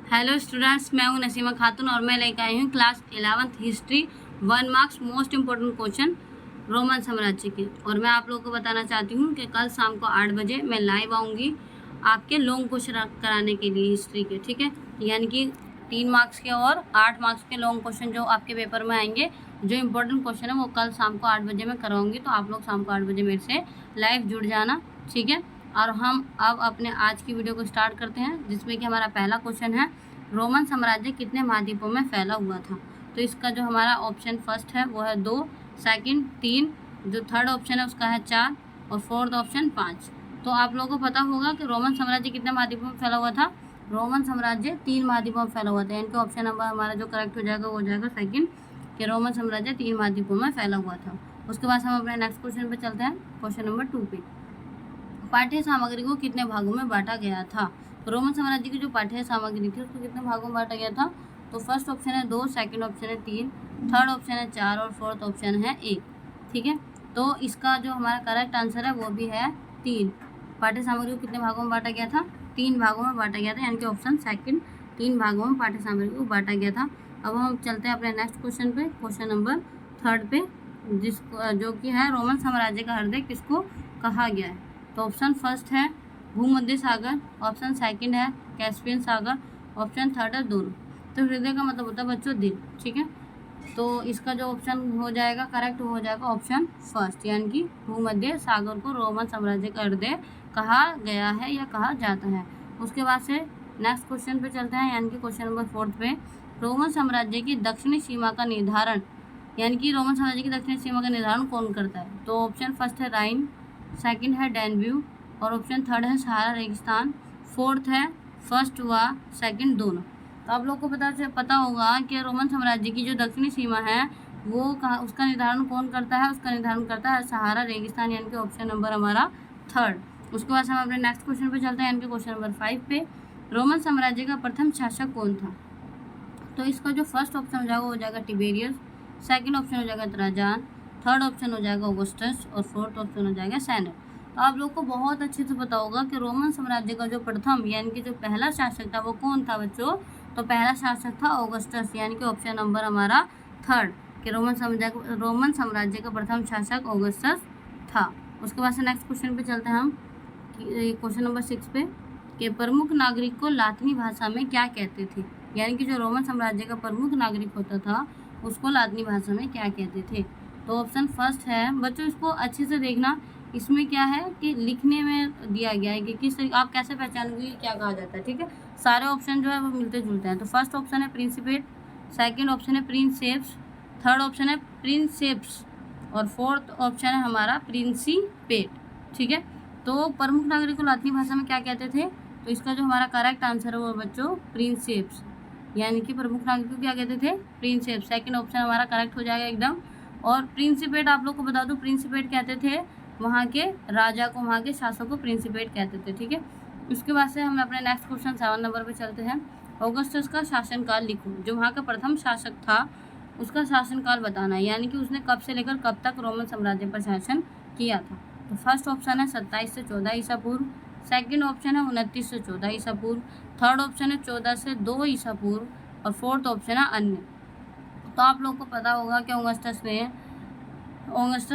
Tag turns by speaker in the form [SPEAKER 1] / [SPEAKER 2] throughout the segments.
[SPEAKER 1] Hello students, मैं हूं नसीमा खातून और मैं लेकर आई हूं class 11th history 1 marks most important question Roman साम्राज्य के। और मैं आप लोगों को बताना चाहती हूं कि कल शाम को 8 बजे मैं लाइव आऊंगी आपके लॉन्ग क्वेश्चन कराने के लिए हिस्ट्री के, ठीक है। यानी कि 3 मार्क्स के और 8 मार्क्स के लॉन्ग क्वेश्चन जो आपके पेपर में आएंगे, जो इम्पोर्टेंट क्वेश्चन है वो कल शाम को 8 बजे मैं कराऊंगी। तो आप लोग शाम को 8 बजे मेरे से लाइव जुड़ जाना, ठीक है। और हम अब अपने आज की वीडियो को स्टार्ट करते हैं, जिसमें कि हमारा पहला क्वेश्चन है, रोमन साम्राज्य कितने महाद्वीपों में फैला हुआ था। तो इसका जो हमारा ऑप्शन फर्स्ट है वो है 2, सेकंड 3, जो थर्ड ऑप्शन है उसका है 4 और फोर्थ ऑप्शन 5। तो आप लोगों को पता होगा कि रोमन साम्राज्य कितने महाद्वीपों में फैला हुआ था। रोमन साम्राज्य 3 महाद्वीपों में फैला हुआ था। इनका ऑप्शन नंबर हमारा जो करेक्ट हो जाएगा वो हो जाएगा सेकंड, कि रोमन साम्राज्य 3 महाद्वीपों में फैला हुआ था। उसके बाद हम अपने नेक्स्ट क्वेश्चन पे चलते हैं, क्वेश्चन नंबर 2 पे। पाठ्य सामग्री को कितने भागों में बांटा गया था। तो रोमन साम्राज्य की जो पाठ्य सामग्री थी उसको कितने भागों में बांटा गया था। तो फर्स्ट ऑप्शन है 2, सेकंड ऑप्शन है 3, थर्ड ऑप्शन है 4 और फोर्थ ऑप्शन है 1, ठीक है। तो इसका जो हमारा करेक्ट आंसर है वो भी है 3। पाठ्य सामग्री को कितने भागों में बांटा गया था, 3 भागों में बांटा गया था, यानी कि ऑप्शन सेकंड 3 भागों में पाठ्य सामग्री को बांटा गया था। अब हम चलते हैं अपने नेक्स्ट क्वेश्चन पे, क्वेश्चन नंबर 3 पे, जिसको जो कि है रोमन साम्राज्य का हृदय किसको कहा गया है। तो ऑप्शन फर्स्ट है भूमध्य सागर, ऑप्शन सेकंड है कैस्पियन सागर, ऑप्शन थर्ड है दोनों। तो हृदय का मतलब होता है बच्चों दिल, ठीक है। तो इसका जो ऑप्शन हो जाएगा करेक्ट हो जाएगा ऑप्शन फर्स्ट, यानी कि भूमध्य सागर को रोमन साम्राज्य का हृदय कहा गया है या कहा जाता है। उसके बाद से नेक्स्ट क्वेश्चन पे चलते हैं, यानी कि क्वेश्चन नंबर 4 पे, रोमन साम्राज्य की दक्षिणी सीमा का निर्धारण, यानी कि रोमन साम्राज्य की दक्षिणी सीमा का निर्धारण कौन करता है। तो ऑप्शन फर्स्ट है राइन, सेकंड है डैन्यूब और ऑप्शन थर्ड है सहारा रेगिस्तान, फोर्थ है फर्स्ट व सेकंड दोनों। तो आप लोग को पता होगा कि रोमन साम्राज्य की जो दक्षिणी सीमा है वो कहाँ, उसका निर्धारण कौन करता है। उसका निर्धारण करता है सहारा रेगिस्तान, यानी कि ऑप्शन नंबर हमारा थर्ड। उसके बाद हम अपने नेक्स्ट क्वेश्चन पे चलते हैं, यानी कि क्वेश्चन नंबर 5 पे, रोमन साम्राज्य का प्रथम शासक कौन था। तो इसका जो फर्स्ट ऑप्शन हो जाएगा वो हो जाएगा टिबेरियस, सेकंड ऑप्शन हो जाएगा ट्राजान, थर्ड ऑप्शन हो जाएगा ऑगस्टस और फोर्थ ऑप्शन हो जाएगा सैनट। तो आप लोग को बहुत अच्छे से पता होगा कि रोमन साम्राज्य का जो प्रथम यानी कि जो पहला शासक था वो कौन था बच्चों। तो पहला शासक था ऑगस्टस, यानी कि ऑप्शन नंबर हमारा थर्ड, कि रोमन साम्राज्य का प्रथम शासक ऑगस्टस था। उसके बाद से नेक्स्ट क्वेश्चन पे चलते हैं हम, क्वेश्चन नंबर 6 पे, कि प्रमुख नागरिक को लातिनी भाषा में क्या कहते थे। यानी कि जो रोमन साम्राज्य का प्रमुख नागरिक होता था उसको लातिनी भाषा में क्या कहते थे। तो ऑप्शन फर्स्ट है बच्चों, इसको अच्छे से देखना, इसमें क्या है कि लिखने में दिया गया है कि किस आप कैसे पहचानोगे क्या कहा जाता है, ठीक है। सारे ऑप्शन जो है वो मिलते जुलते हैं। तो फर्स्ट ऑप्शन है प्रिंसिपेट, सेकंड ऑप्शन है प्रिंसेप्स, थर्ड ऑप्शन है प्रिंसेप्स और फोर्थ ऑप्शन है हमारा प्रिंसिपेट, ठीक है। तो प्रमुख नागरिक को लातिनी भाषा में क्या कहते थे। तो इसका जो हमारा करेक्ट आंसर है वो बच्चों प्रिंसेप्स, यानी कि प्रमुख नागरिक को क्या कहते थे, प्रिंसेप्स। सेकंड ऑप्शन हमारा करेक्ट हो जाएगा एकदम। और प्रिंसिपेट आप लोग को बता दूं, प्रिंसिपेट कहते थे वहाँ के राजा को, वहाँ के शासक को प्रिंसिपेट कहते थे, ठीक है। उसके बाद से हम अपने नेक्स्ट क्वेश्चन 7 नंबर पे चलते हैं। ऑगस्टस का शासनकाल लिखो, जो वहाँ का प्रथम शासक था उसका शासनकाल बताना है, यानी कि उसने कब से लेकर कब तक रोमन साम्राज्य पर शासन किया था। तो फर्स्ट ऑप्शन है 27 से 14 ईसा पूर्व, सेकंड ऑप्शन है 29 से 14 ईसा पूर्व, थर्ड ऑप्शन है 14 से 2 ईसा पूर्व और फोर्थ ऑप्शन है अन्य। तो आप लोग को पता होगा कि ऑगस्टस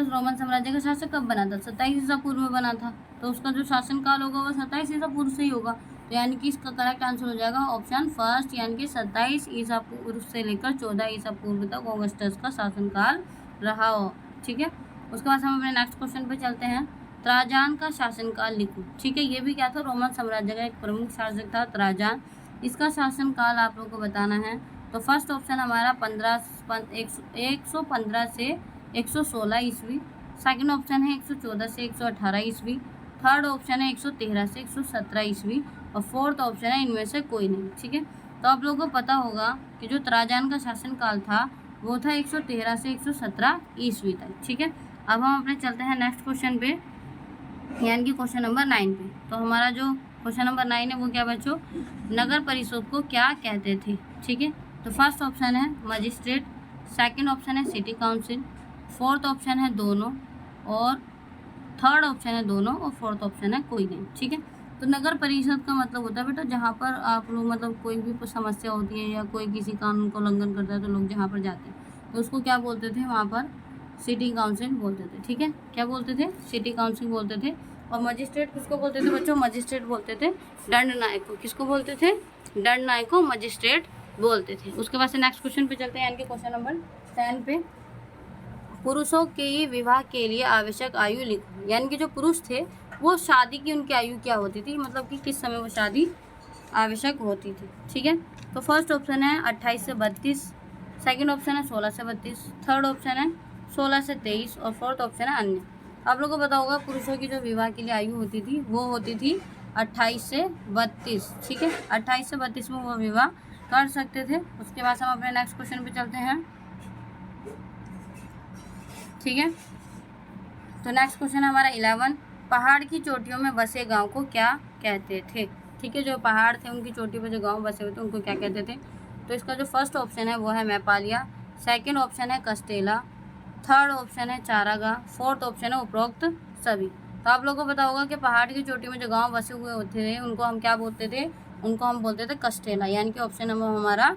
[SPEAKER 1] रोमन साम्राज्य का शासक कब बना था, 27 ईसा पूर्व में बना था। तो उसका जो शासनकाल होगा वो 27 ईसा पूर्व से ही होगा। तो यानी कि इसका करेक्ट आंसर हो जाएगा ऑप्शन फर्स्ट, यानी कि 27 ईसा पूर्व से लेकर 14 ईसा पूर्व तक ऑगस्टस का शासनकाल रहा हो, ठीक है। उसके बाद हम अपने नेक्स्ट क्वेश्चन पे चलते हैं, ट्राजान का शासनकाल लिखो, ठीक है। ये भी क्या था, रोमन साम्राज्य का एक प्रमुख शासक था ट्राजान। इसका शासनकाल आप लोग को बताना है। तो फर्स्ट ऑप्शन हमारा 115 से 116 ईस्वी, सेकंड ऑप्शन है 114 से 118 ईस्वी, थर्ड ऑप्शन है 113 से 117 ईस्वी और फोर्थ ऑप्शन है इनमें से कोई नहीं, ठीक है। तो आप लोगों को पता होगा कि जो ट्राजान का शासनकाल था वो था 113 से 117 ईस्वी तक, ठीक है। अब हम अपने चलते हैं नेक्स्ट क्वेश्चन पे, यानी कि क्वेश्चन नंबर 9 पे। तो हमारा जो क्वेश्चन नंबर 9 है वो क्या बच्चों, नगर परिषद को क्या कहते थे, ठीक है। तो फर्स्ट ऑप्शन है मजिस्ट्रेट, सेकंड ऑप्शन है सिटी काउंसिल, फोर्थ ऑप्शन है दोनों और थर्ड ऑप्शन है दोनों और फोर्थ ऑप्शन है कोई नहीं, ठीक है। तो नगर परिषद का मतलब होता है बेटा जहाँ पर आप लोग मतलब कोई भी समस्या होती है या कोई किसी कानून का उल्लंघन करता है तो लोग जहाँ पर जाते हैं तो उसको क्या बोलते थे वहाँ पर सिटी काउंसिल बोलते थे। ठीक है, क्या बोलते थे? सिटी काउंसिल बोलते थे। और मजिस्ट्रेट किसको बोलते थे बच्चों? मजिस्ट्रेट बोलते थे दंड नायक को। किसको बोलते थे? दंड नायक को मजिस्ट्रेट बोलते थे। उसके बाद से नेक्स्ट क्वेश्चन पे चलते हैं, यानी कि क्वेश्चन नंबर 10 पे। पुरुषों के विवाह के लिए आवश्यक आयु लिखो। यानी कि जो पुरुष थे वो शादी की उनकी आयु क्या होती थी, मतलब कि किस समय वो शादी आवश्यक होती थी। ठीक है, तो फर्स्ट ऑप्शन है 28 से 32, सेकंड ऑप्शन है 16 से 32, थर्ड ऑप्शन है 16 से 23 और फोर्थ ऑप्शन है अन्य। आप लोगों को पता होगा पुरुषों की जो विवाह के लिए आयु होती थी वो होती थी 28 से 32। ठीक है, 28 से 32 में वो विवाह कर सकते थे। उसके बाद हम अपने नेक्स्ट क्वेश्चन पे चलते हैं। ठीक है, तो नेक्स्ट क्वेश्चन हमारा 11, पहाड़ की चोटियों में बसे गांव को क्या कहते थे। ठीक है, जो पहाड़ थे उनकी चोटी पर जो गांव बसे हुए थे उनको क्या कहते थे। तो इसका जो फर्स्ट ऑप्शन है वो है मैपालिया, सेकंड ऑप्शन है कस्टेला, थर्ड ऑप्शन है चारागाह, फोर्थ ऑप्शन है उपरोक्त सभी। तो आप लोगों को पता होगा कि पहाड़ की चोटी में जो गांव बसे हुए होते थे उनको हम क्या बोलते थे? उनको हम बोलते थे कस्टेला, यानी कि ऑप्शन नंबर हमारा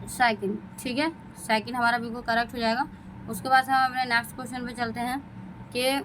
[SPEAKER 1] सेकंड। ठीक है, सेकंड हमारा बिल्कुल करेक्ट हो जाएगा। उसके बाद हम अपने नेक्स्ट क्वेश्चन पे चलते हैं कि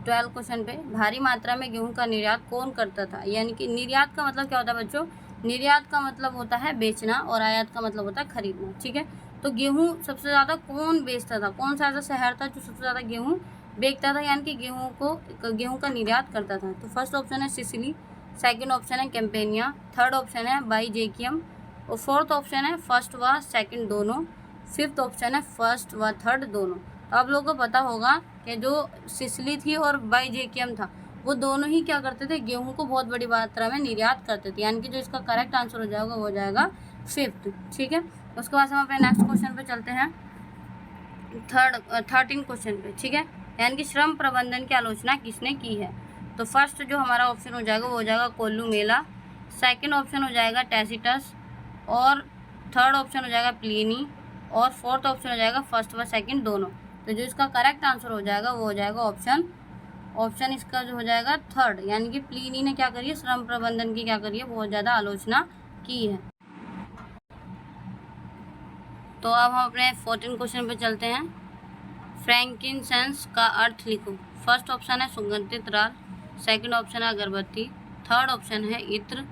[SPEAKER 1] 12 क्वेश्चन पे, भारी मात्रा में गेहूं का निर्यात कौन करता था। यानी कि निर्यात का मतलब क्या होता है बच्चों? निर्यात का मतलब होता है बेचना और आयात का मतलब होता है खरीदना। ठीक है, तो गेहूं सबसे ज़्यादा कौन बेचता था? कौन सा ऐसा शहर था जो सबसे ज़्यादा गेहूँ बेचता था, यानी कि गेहूँ का निर्यात करता था। तो फर्स्ट ऑप्शन है सिसिली, सेकेंड ऑप्शन है कैम्पेनिया, थर्ड ऑप्शन है बाईजेकियम और फोर्थ ऑप्शन है फर्स्ट व सेकंड दोनों, फिफ्थ ऑप्शन है फर्स्ट व थर्ड दोनों। तो आप लोगों को पता होगा कि जो सिसिली थी और बाईजेकियम था वो दोनों ही क्या करते थे? गेहूं को बहुत बड़ी मात्रा में निर्यात करते थे, यानी कि जो इसका करेक्ट आंसर हो जाएगा वो हो जाएगा फिफ्थ। ठीक है, उसके बाद हम अपने नेक्स्ट क्वेश्चन पे चलते हैं 13 क्वेश्चन पे। ठीक है, यानी कि श्रम प्रबंधन की आलोचना किसने की है। तो फर्स्ट जो हमारा ऑप्शन हो जाएगा वो हो जाएगा कोल्लू मेला, सेकंड ऑप्शन हो जाएगा टैसिटस और थर्ड ऑप्शन हो जाएगा प्लिनी और फोर्थ ऑप्शन हो जाएगा फर्स्ट व सेकंड दोनों। तो जो इसका करेक्ट आंसर हो जाएगा वो हो जाएगा ऑप्शन इसका जो हो जाएगा थर्ड, यानी कि प्लिनी ने क्या करी है? श्रम प्रबंधन की क्या करी है? बहुत ज़्यादा आलोचना की है। तो अब हम अपने 14 क्वेश्चन पे चलते हैं। फ्रैंकिनसेंस का अर्थ लिखो। फर्स्ट ऑप्शन है सुगंधित राल, सेकंड ऑप्शन है अगरबत्ती, थर्ड ऑप्शन है इत्र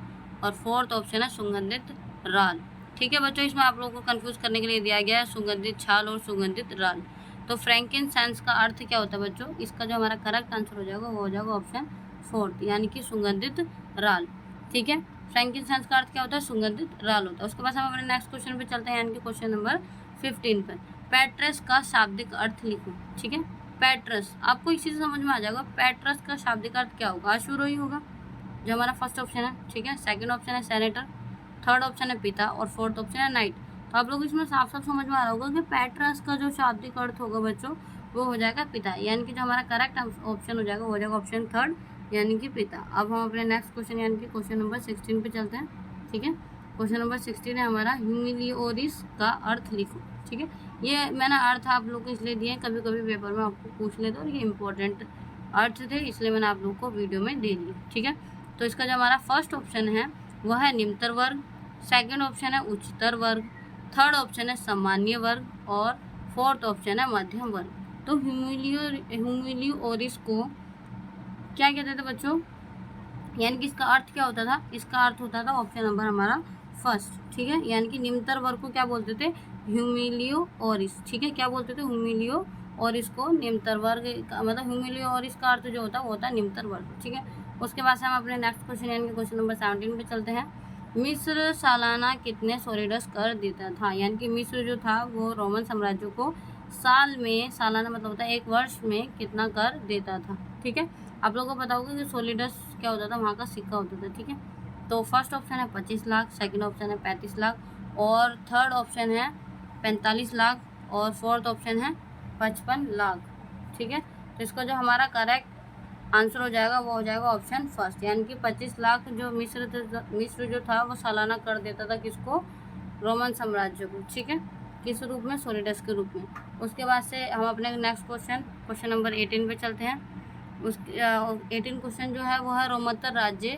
[SPEAKER 1] और फोर्थ ऑप्शन है सुगंधित राल। ठीक है बच्चों, इसमें आप लोगों को कंफ्यूज करने के लिए दिया गया है सुगंधित छाल और सुगंधित राल। तो फ्रैंकिनसेंस का अर्थ क्या होता है बच्चों? इसका जो हमारा करेक्ट आंसर हो जाएगा वो हो जाएगा ऑप्शन फोर्थ, यानी कि सुगंधित राल। ठीक है, फ्रैंकिनसेंस का अर्थ क्या होता है? सुगंधित राल होता है। उसके बाद हम अपने नेक्स्ट क्वेश्चन पे चलते हैं, यानी कि क्वेश्चन नंबर 15 पर। पैट्रस का शाब्दिक अर्थ लिखो। ठीक है, पैट्रस आपको इसी से समझ में आ जाएगा। पैट्रस का शाब्दिक अर्थ क्या होगा? अश्वरोही होगा, जो हमारा फर्स्ट ऑप्शन है। ठीक है, सेकंड ऑप्शन है सेनेटर, थर्ड ऑप्शन है पिता और फोर्थ ऑप्शन है नाइट। तो आप लोग इसमें साफ साफ समझ में आ रहा होगा कि पैट्रस का जो शाब्दिक अर्थ होगा बच्चों वो हो जाएगा पिता, यानी कि जो हमारा करेक्ट ऑप्शन हो जाएगा वो हो जाएगा ऑप्शन थर्ड, यानी कि पिता। अब हम अपने नेक्स्ट क्वेश्चन यानी कि क्वेश्चन नंबर 16 पे चलते हैं। ठीक है, क्वेश्चन नंबर 16 है हमारा ह्यूमिलियोरिस का अर्थ लिखो। ठीक है, ये मैंने अर्थ आप लोग को इसलिए दिए, कभी कभी पेपर में आपको पूछ लेते और ये इंपॉर्टेंट अर्थ थे इसलिए मैंने आप लोग को वीडियो में दे दिए। ठीक है, तो इसका जो हमारा फर्स्ट ऑप्शन है वह है निम्नतर वर्ग, सेकंड ऑप्शन है उच्चतर वर्ग, थर्ड ऑप्शन है सामान्य वर्ग और फोर्थ ऑप्शन है मध्यम वर्ग। तो ह्यूमिलियोरिस को क्या कहते थे बच्चों? यानी कि इसका अर्थ क्या होता था? इसका अर्थ होता था ऑप्शन नंबर हमारा फर्स्ट। ठीक है, यानी कि निम्नतर वर्ग को क्या बोलते थे? ह्यूमिलियोरिस। ठीक है, क्या बोलते थे? ह्यूमिलियोरिस को निम्नतर वर्ग मतलब ह्यूमिलियोरिस का अर्थ जो होता है वो होता है निम्नतर वर्ग। ठीक है, उसके बाद से हम अपने नेक्स्ट क्वेश्चन यानी कि क्वेश्चन नंबर 17 पे चलते हैं। मिस्र सालाना कितने सोलिडस कर देता था? यानी कि मिस्र जो था वो रोमन साम्राज्य को सालाना मतलब होता है एक वर्ष में कितना कर देता था। ठीक है, आप लोगों को पता होगा कि सोलिडस क्या होता था? वहाँ का सिक्का होता था। ठीक है, तो फर्स्ट ऑप्शन है 25 लाख, सेकंड ऑप्शन है 35 लाख और थर्ड ऑप्शन है 45 लाख और फोर्थ ऑप्शन है 55 लाख। ठीक है, तो इसका जो हमारा करेक्ट आंसर हो जाएगा वो हो जाएगा ऑप्शन फर्स्ट, यानी कि 25 लाख जो मिस्र जो था वो सालाना कर देता था किसको? रोमन साम्राज्य को। ठीक है, किस रूप में? सोलिडस के रूप में। उसके बाद से हम अपने नेक्स्ट क्वेश्चन नंबर 18 पे चलते हैं। उस 18 क्वेश्चन जो है वो है रोमोत्तर राज्य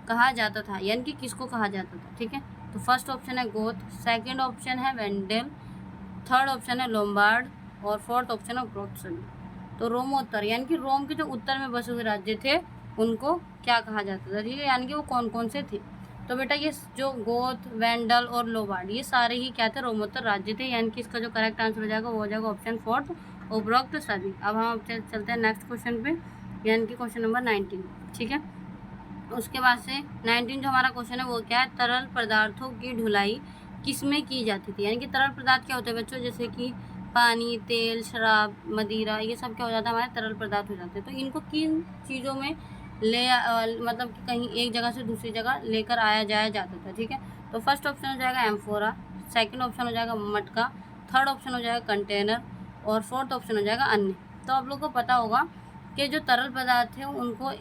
[SPEAKER 1] कहा जाता था, यानी कि किसको कहा जाता था, ठीक है। तो फर्स्ट ऑप्शन है गोथ, सेकंड ऑप्शन है वेंडेल, थर्ड ऑप्शन है लोम्बार्ड और फोर्थ ऑप्शन है प्रोक्सनी। तो रोमोत्तर यानी कि रोम के जो उत्तर में बसे हुए राज्य थे उनको क्या कहा जाता था, ठीक है, यानी कि वो कौन कौन से थे। तो बेटा ये जो गोथ, वेंडल और लोम्बार्ड ये सारे ही क्या थे, रोमोत्तर राज्य थे, यानी कि इसका जो करेक्ट आंसर हो जाएगा वो हो जाएगा ऑप्शन फोर्थ, उपरोक्त सभी। अब हम चलते हैं नेक्स्ट क्वेश्चन पे, यानी कि क्वेश्चन नंबर 19, ठीक है। उसके बाद से 19 जो हमारा क्वेश्चन है वो क्या है, तरल पदार्थों की ढुलाई किसमें की जाती थी, यानी कि तरल पदार्थ क्या होते हैं बच्चों, जैसे कि पानी, तेल, शराब, मदिरा, ये सब क्या हो जाता है, हमारे तरल पदार्थ हो जाते हैं। तो इनको किन चीज़ों में मतलब कि कहीं एक जगह से दूसरी जगह लेकर आया जाया जाता था, ठीक है। तो फर्स्ट ऑप्शन हो जाएगा एम्फोरा, सेकंड ऑप्शन हो जाएगा मटका, थर्ड ऑप्शन हो जाएगा कंटेनर और फोर्थ ऑप्शन हो जाएगा अन्य। तो आप लोग को पता होगा कि जो तरल पदार्थ है उनको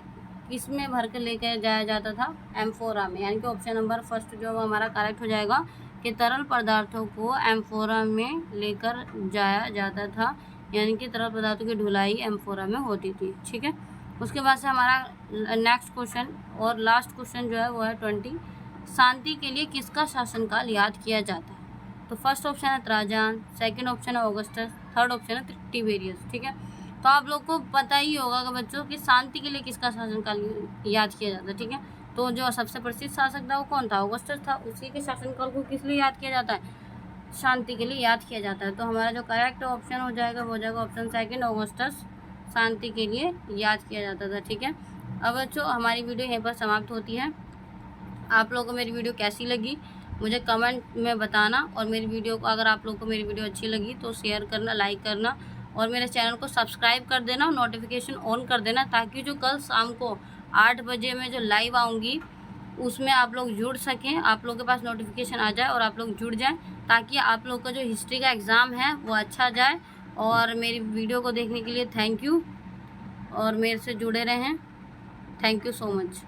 [SPEAKER 1] किसमें भर के लेकर जाया जाता था, एम्फोरा में, यानी कि ऑप्शन नंबर फर्स्ट जो हमारा करेक्ट हो जाएगा कि तरल पदार्थों को एम्फोरा में लेकर जाया जाता था, यानी कि तरल पदार्थों की ढुलाई एम्फोरा में होती थी, ठीक है। उसके बाद से हमारा नेक्स्ट क्वेश्चन और लास्ट क्वेश्चन जो है वो है 20, शांति के लिए किसका शासनकाल याद किया जाता है। तो फर्स्ट ऑप्शन है ट्राजान, सेकंड ऑप्शन है ऑगस्टस, थर्ड ऑप्शन है टिबेरियस, ठीक है। तो आप लोग को पता ही होगा कि बच्चों कि शांति के लिए किसका शासनकाल याद किया जाता है, ठीक है। तो जो सबसे प्रसिद्ध शासक था वो कौन था, ऑगस्टस था। उसी के शासनकाल को किस लिए याद किया जाता है, शांति के लिए याद किया जाता है। तो हमारा जो करेक्ट ऑप्शन हो जाएगा वो हो जाएगा ऑप्शन सेकंड, ऑगस्टस शांति के लिए याद किया जाता था, ठीक है। अब बच्चों हमारी वीडियो यहीं पर समाप्त होती है। आप लोगों को मेरी वीडियो कैसी लगी मुझे कमेंट में बताना, और मेरी वीडियो को अगर आप लोगों को मेरी वीडियो अच्छी लगी तो शेयर करना, लाइक करना और मेरे चैनल को सब्सक्राइब कर देना, नोटिफिकेशन ऑन कर देना, ताकि जो कल शाम को 8 बजे मैं जो लाइव आऊँगी उसमें आप लोग जुड़ सकें, आप लोगों के पास नोटिफिकेशन आ जाए और आप लोग जुड़ जाएं, ताकि आप लोग का जो हिस्ट्री का एग्ज़ाम है वो अच्छा जाए। और मेरी वीडियो को देखने के लिए थैंक यू, और मेरे से जुड़े रहें। Thank you so much.